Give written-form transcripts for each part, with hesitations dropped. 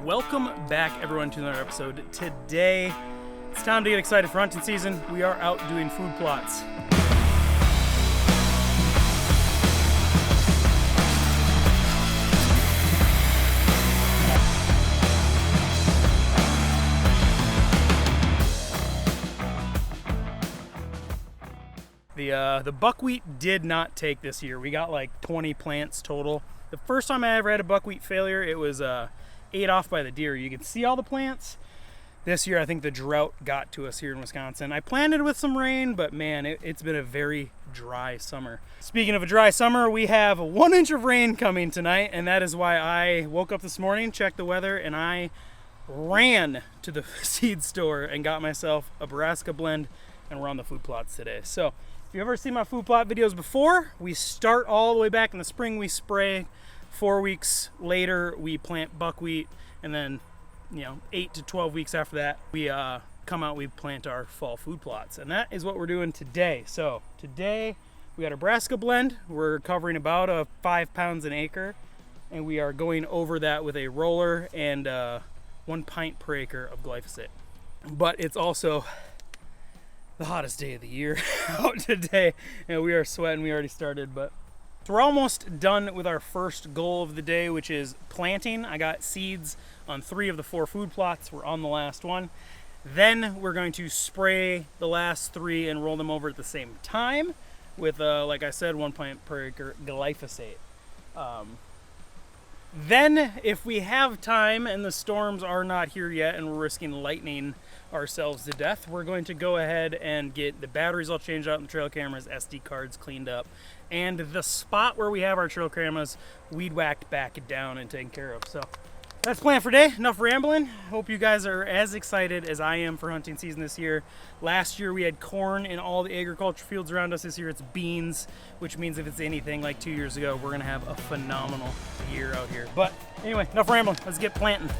Welcome back, everyone, to another episode. Today, it's time to get excited for hunting season. We are out doing food plots. The buckwheat did not take this year. We got like 20 plants total. The first time I ever had a buckwheat failure, it was ate off by the deer. You can see all the plants. This year, I think the drought got to us here in Wisconsin. I planted with some rain, but man, it's been a very dry summer. Speaking of a dry summer, we have 1 inch of rain coming tonight, and that is why I woke up this morning, checked the weather, and I ran to the seed store and got myself a brassica blend, and we're on the food plots today. So if you've ever seen my food plot videos before, we start all the way back in the spring. We spray. 4 weeks later, we plant buckwheat, and then 8 to 12 weeks after that, we come out, we plant our fall food plots, and that is what we're doing today. So today we got a brassica blend. We're covering about 5 pounds an acre, and we are going over that with a roller and 1 pint per acre of glyphosate. But it's also the hottest day of the year out today, and we are sweating. We already started, but so we're almost done with our first goal of the day, which is planting. I got seeds on 3 of the 4 food plots. We're on the last one. Then we're going to spray the last 3 and roll them over at the same time with, like I said, 1 pint per acre glyphosate. Then, if we have time and the storms are not here yet and we're risking lightning ourselves to death, we're going to go ahead and get the batteries all changed out in the trail cameras, SD cards cleaned up, and the spot where we have our trail cameras weed whacked back down and taken care of. So that's the plan for today. Enough rambling. Hope you guys are as excited as I am for hunting season this year. Last year we had corn in all the agriculture fields around us. This year it's beans, which means if it's anything like 2 years ago, we're gonna have a phenomenal year out here. But anyway, enough rambling. Let's get planting.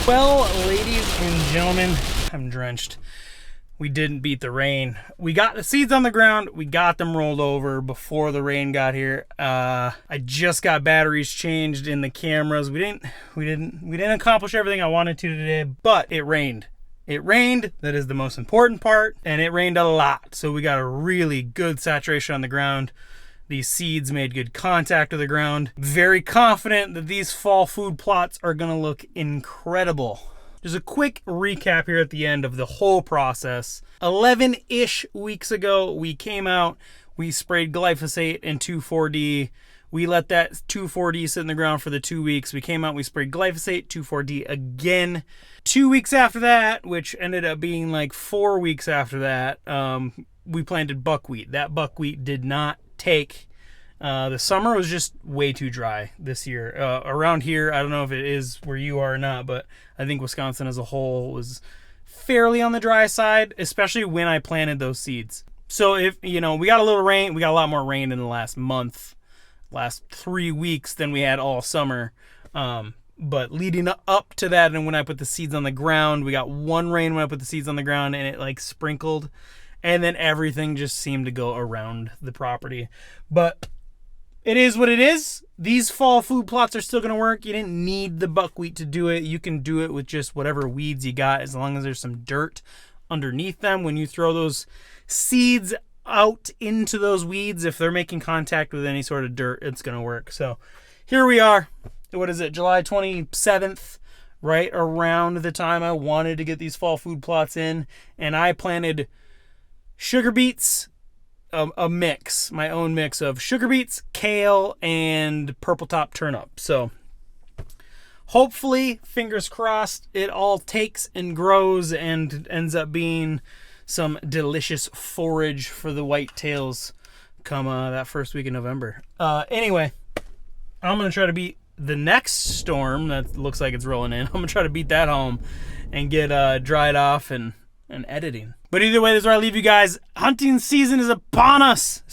Well, ladies and gentlemen, I'm drenched. We didn't beat the rain. We got the seeds on the ground. We got them rolled over before the rain got here. I just got batteries changed in the cameras. We didn't accomplish everything I wanted to today, but it rained. It rained. That is the most important part, and it rained a lot. So we got a really good saturation on the ground. These seeds made good contact with the ground. Very confident that these fall food plots are gonna look incredible. Just a quick recap here at the end of the whole process. 11-ish weeks ago, we came out, we sprayed glyphosate and 2,4-D. We let that 2,4-D sit in the ground for the 2 weeks. We came out, we sprayed glyphosate, 2,4-D again. 2 weeks after that, which ended up being like 4 weeks after that, we planted buckwheat. That buckwheat did not take. The summer was just way too dry this year. Around here, I don't know if it is where you are or not, but I think Wisconsin as a whole was fairly on the dry side, especially when I planted those seeds. So if, we got a little rain, we got a lot more rain in the last 3 weeks than we had all summer. But leading up to that, and when I put the seeds on the ground, we got 1 rain when I put the seeds on the ground, and it like sprinkled. And then everything just seemed to go around the property. But it is what it is. These fall food plots are still going to work. You didn't need the buckwheat to do it. You can do it with just whatever weeds you got, as long as there's some dirt underneath them. When you throw those seeds out into those weeds, if they're making contact with any sort of dirt, it's going to work. So here we are. What is it? July 27th. Right around the time I wanted to get these fall food plots in. And I planted sugar beets, a mix, my own mix of sugar beets, kale, and purple top turnip. So hopefully, fingers crossed, it all takes and grows and ends up being some delicious forage for the whitetails come that first week in November. Anyway, I'm going to try to beat the next storm that looks like it's rolling in. I'm going to try to beat that home and get dried off and editing. But either way, this is where I leave you guys. Hunting season is upon us.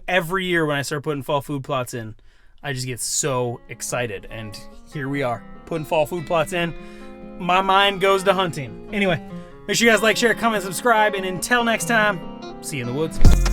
Every year when I start putting fall food plots in, I just get so excited. And here we are. putting fall food plots in, my mind goes to hunting. Anyway, make sure you guys like, share, comment, subscribe, and until next time, see you in the woods.